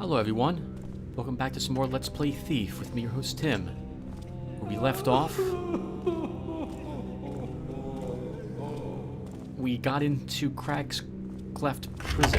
Hello everyone, welcome back to some more Let's Play Thief with me, your host Tim. Where we left off, we got into Crag's Cleft prison.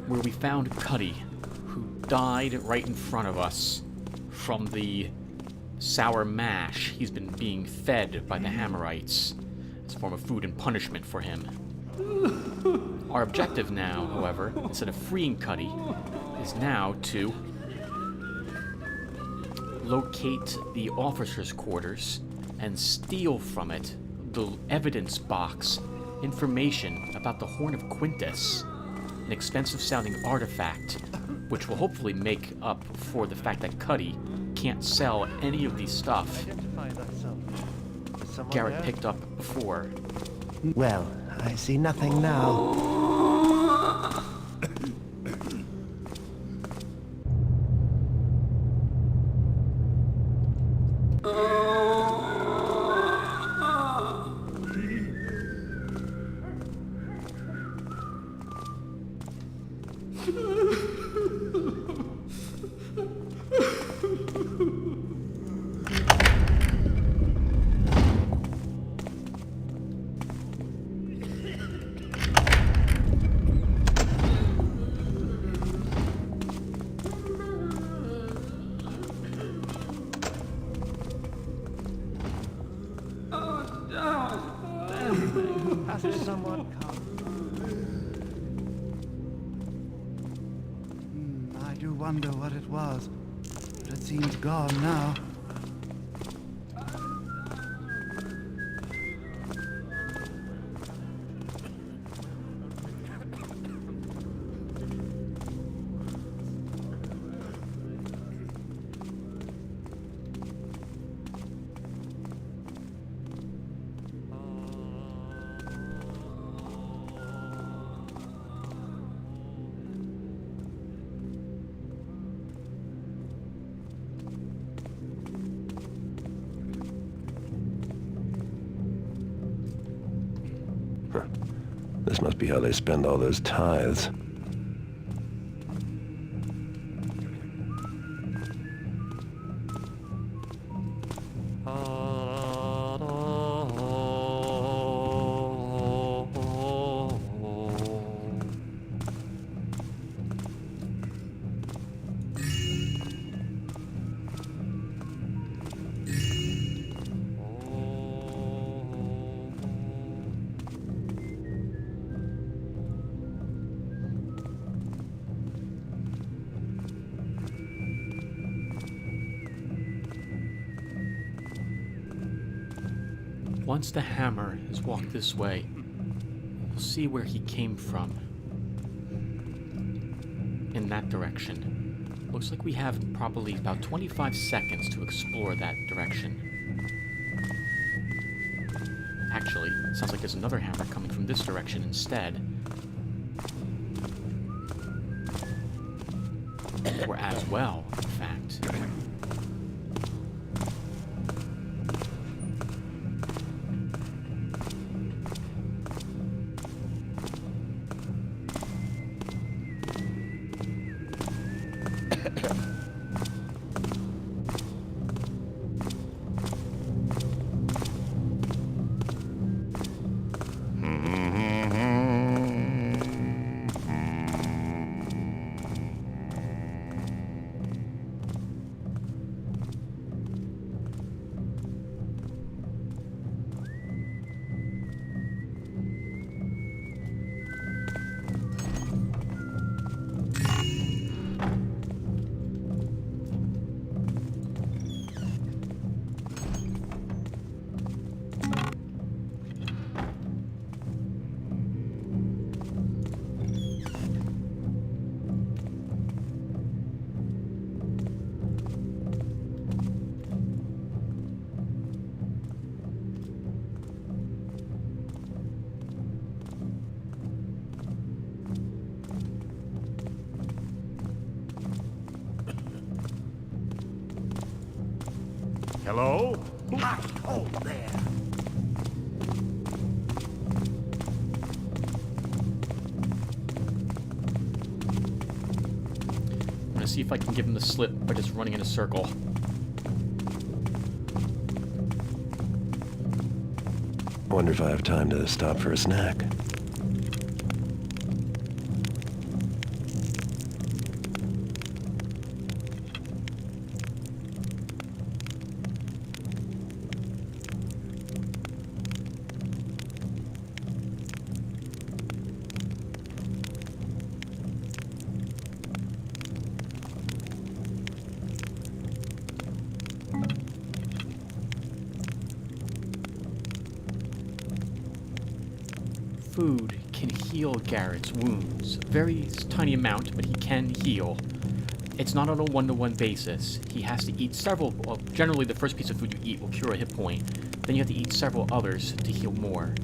Where we found Cuddy, who died right in front of us from the sour mash he's been being fed by the Hammerites. It's a form of food and punishment for him. Our objective now, however, instead of freeing Cuddy, is now to locate the officers' quarters and steal from it the evidence box information about the Horn of Quintus, an expensive-sounding artifact, which will hopefully make up for the fact that Cuddy can't sell any of these stuff Garret picked up before. Well, I see nothing now. Has someone come? I do wonder what it was, but it seems gone now. This must be how they spend all those tithes. Once the hammer has walked this way, we'll see where he came from. In that direction. Looks like we have probably about 25 seconds to explore that direction. Actually, it sounds like there's another hammer coming from this direction instead. Or as well, in fact. Hello? Hi, oh there. see if I can give him the slip by just running in a circle. Wonder if I have time to stop for a snack. Food can heal Garret's wounds. A very tiny amount, but he can heal. It's not on a one-to-one basis. He has to eat several... Well, generally, the first piece of food you eat will cure a hit point. Then you have to eat several others to heal more.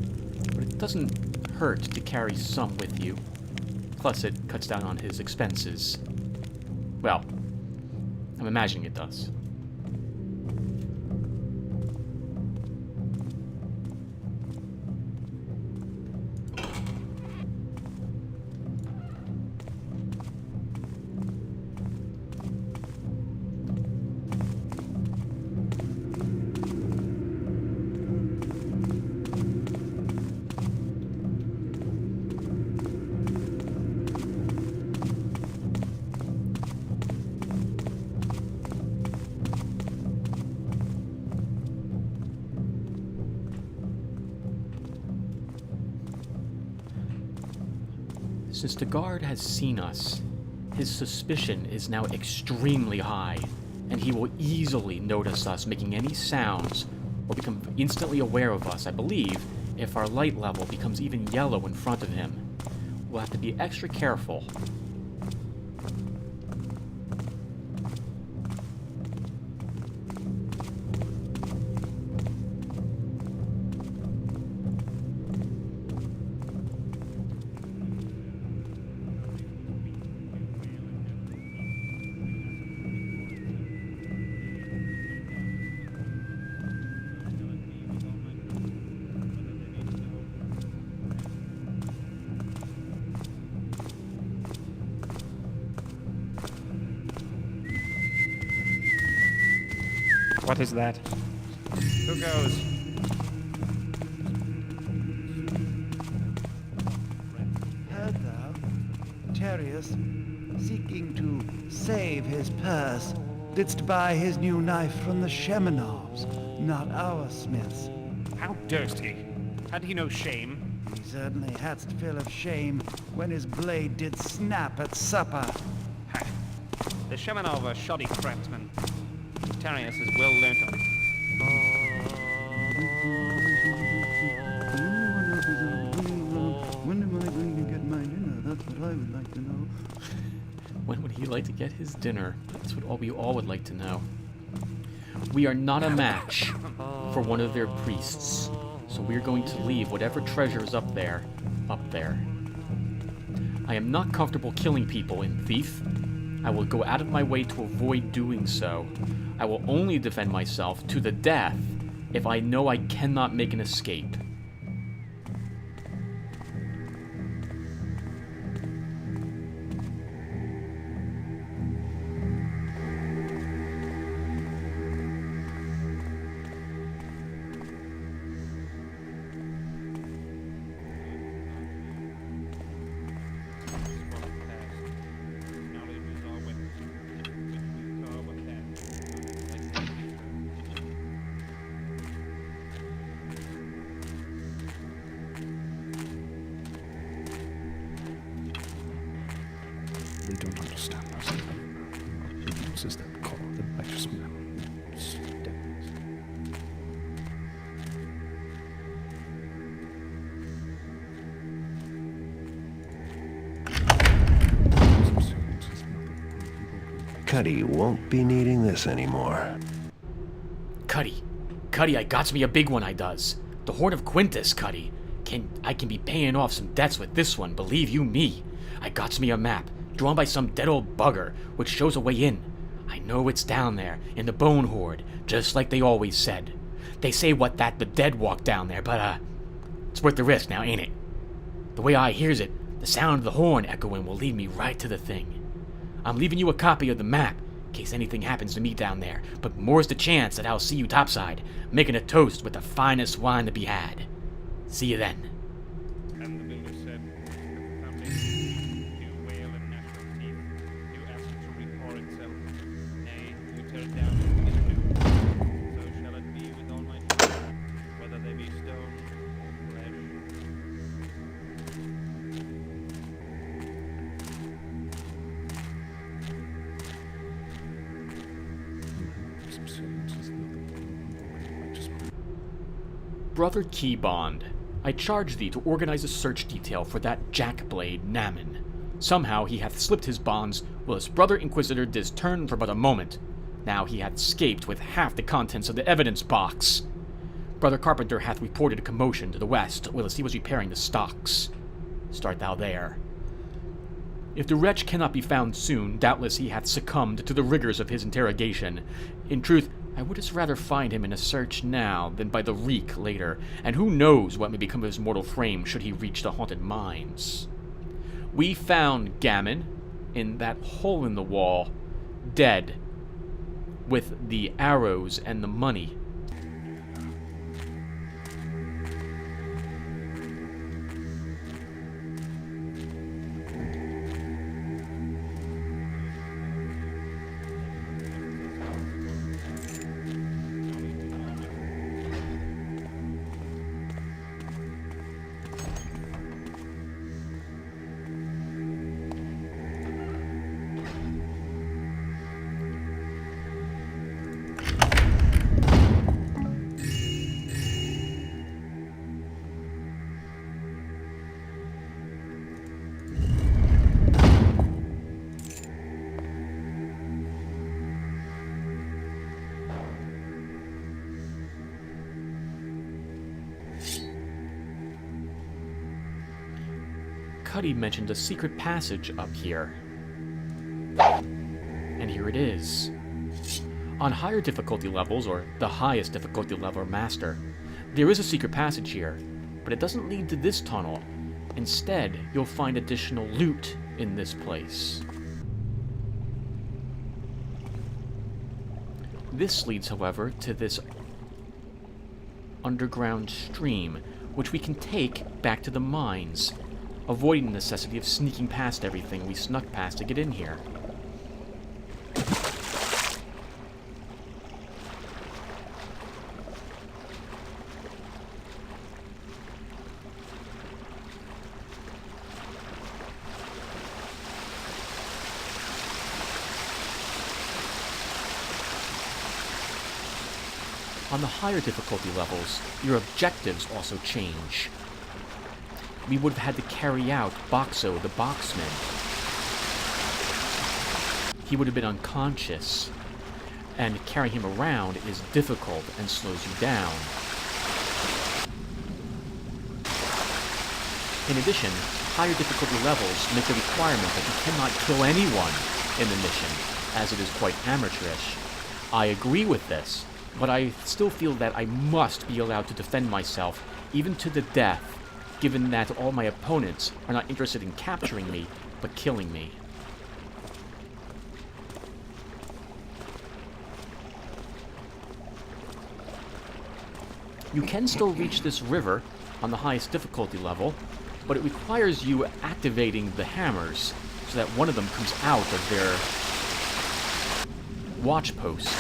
But it doesn't hurt to carry some with you. Plus, it cuts down on his expenses. Well, I'm imagining it does. Since the guard has seen us, his suspicion is now extremely high, and he will easily notice us making any sounds or become instantly aware of us, I believe, if our light level becomes even yellow in front of him. We'll have to be extra careful. What is that? Who goes? Heard thou? Terius, seeking to save his purse, didst buy his new knife from the Shemenovs, not our smiths. How durst he? Had he no shame? He certainly hadst fill of shame when his blade did snap at supper. Ha! The Shemenov are shoddy craftsmen. Terius is well learnt of. When am I going to get my dinner? That's what I would like to know. When would he like to get his dinner? That's what we all would like to know. We are not a match for one of their priests, so we're going to leave whatever treasure is up there. I am not comfortable killing people in Thief. I will go out of my way to avoid doing so. I will only defend myself to the death if I know I cannot make an escape. They don't understand us. It uses that call the righteous man. Devils. Cuddy won't be needing this anymore. Cuddy, I got me a big one, I does. The Horde of Quintus, Cuddy. I can be paying off some debts with this one, believe you me. I got me a map, drawn by some dead old bugger, which shows a way in. I know it's down there, in the Bone Horde, just like they always said. They say that the dead walk down there, but, it's worth the risk now, ain't it? The way I hears it, the sound of the horn echoing will lead me right to the thing. I'm leaving you a copy of the map, in case anything happens to me down there, but more's the chance that I'll see you topside, making a toast with the finest wine to be had. See you then. And the builder said, family, you whale and national thief, you ask it to report itself. Nay, you tear it down and begin anew. So shall it be with all my children, whether they be stone or flesh. Brother Keybond, I charge thee to organize a search detail for that jackblade Naman. Somehow he hath slipped his bonds, while his brother Inquisitor did turn for but a moment. Now he hath escaped with half the contents of the evidence box. Brother Carpenter hath reported a commotion to the west, whilst he was repairing the stocks. Start thou there. If the wretch cannot be found soon, doubtless he hath succumbed to the rigors of his interrogation. In truth, I would as rather find him in a search now than by the reek later, and who knows what may become of his mortal frame should he reach the haunted mines. We found Gammon in that hole in the wall, dead, with the arrows and the money. Cuddy mentioned a secret passage up here. And here it is. On higher difficulty levels, or the highest difficulty level master, there is a secret passage here, but it doesn't lead to this tunnel. Instead, you'll find additional loot in this place. This leads, however, to this underground stream, which we can take back to the mines, avoiding the necessity of sneaking past everything we snuck past to get in here. On the higher difficulty levels, your objectives also change. We would have had to carry out Boxo the Boxman. He would have been unconscious, and carrying him around is difficult and slows you down. In addition, higher difficulty levels make a requirement that you cannot kill anyone in the mission, as it is quite amateurish. I agree with this, but I still feel that I must be allowed to defend myself, even to the death, given that all my opponents are not interested in capturing me, but killing me. You can still reach this river on the highest difficulty level, but it requires you activating the hammers so that one of them comes out of their watch post.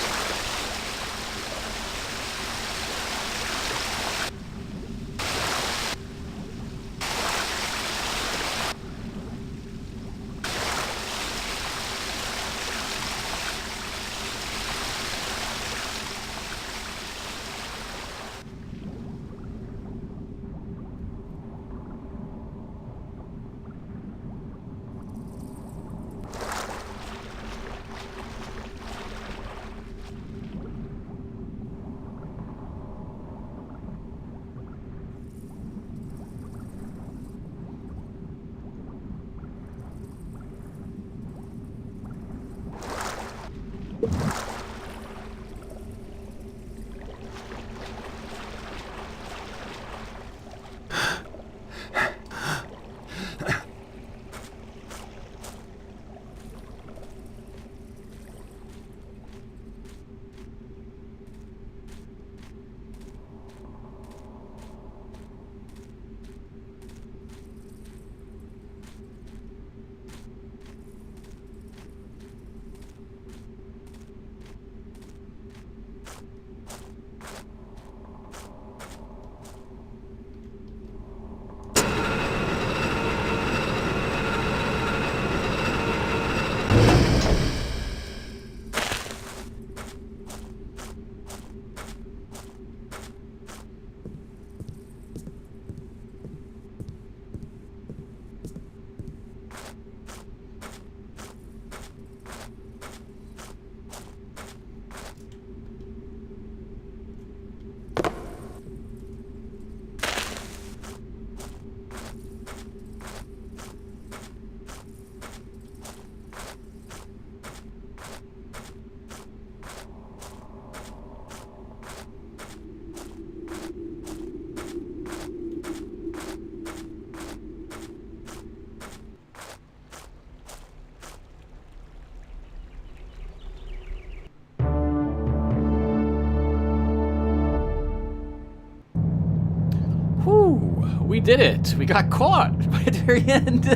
Whew, we did it. We got caught by the very end.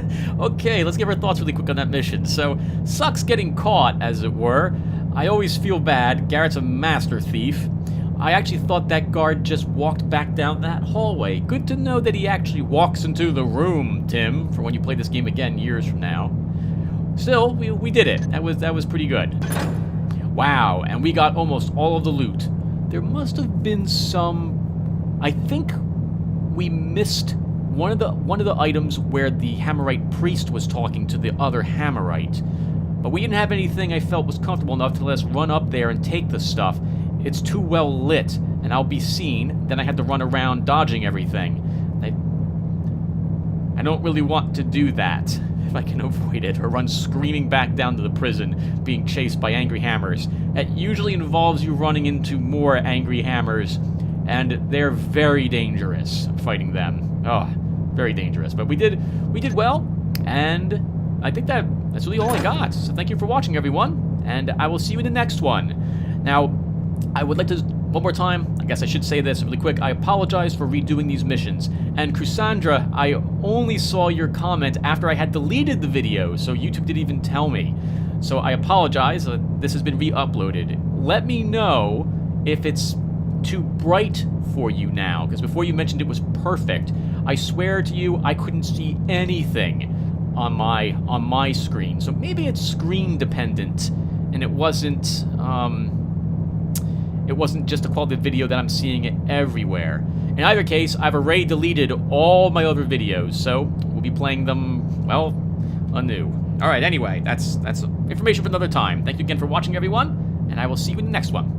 Okay, let's give our thoughts really quick on that mission. So, sucks getting caught, as it were. I always feel bad. Garret's a master thief. I actually thought that guard just walked back down that hallway. Good to know that he actually walks into the room, Tim, for when you play this game again years from now. Still, we did it. That was pretty good. Wow, and we got almost all of the loot. There must have been some... I think we missed one of the items where the Hammerite priest was talking to the other Hammerite. But we didn't have anything I felt was comfortable enough to let us run up there and take the stuff. It's too well lit, and I'll be seen. Then I had to run around dodging everything. I don't really want to do that, if I can avoid it, or run screaming back down to the prison, being chased by angry hammers. That usually involves you running into more angry hammers, and they're very dangerous, fighting them. Oh, very dangerous. But we did well, and I think that's really all I got. So thank you for watching, everyone, and I will see you in the next one. Now, I would like to, one more time, I guess I should say this really quick, I apologize for redoing these missions. And Chrysandra, I only saw your comment after I had deleted the video, so YouTube didn't even tell me. So I apologize, this has been re-uploaded. Let me know if it's too bright for you now, because before you mentioned it was perfect. I swear to you, I couldn't see anything on my screen. So maybe it's screen dependent, and it wasn't just the quality of video that I'm seeing it everywhere. In either case, I've already deleted all my other videos, so we'll be playing them, well, anew. Alright, anyway, that's information for another time. Thank you again for watching, everyone, and I will see you in the next one.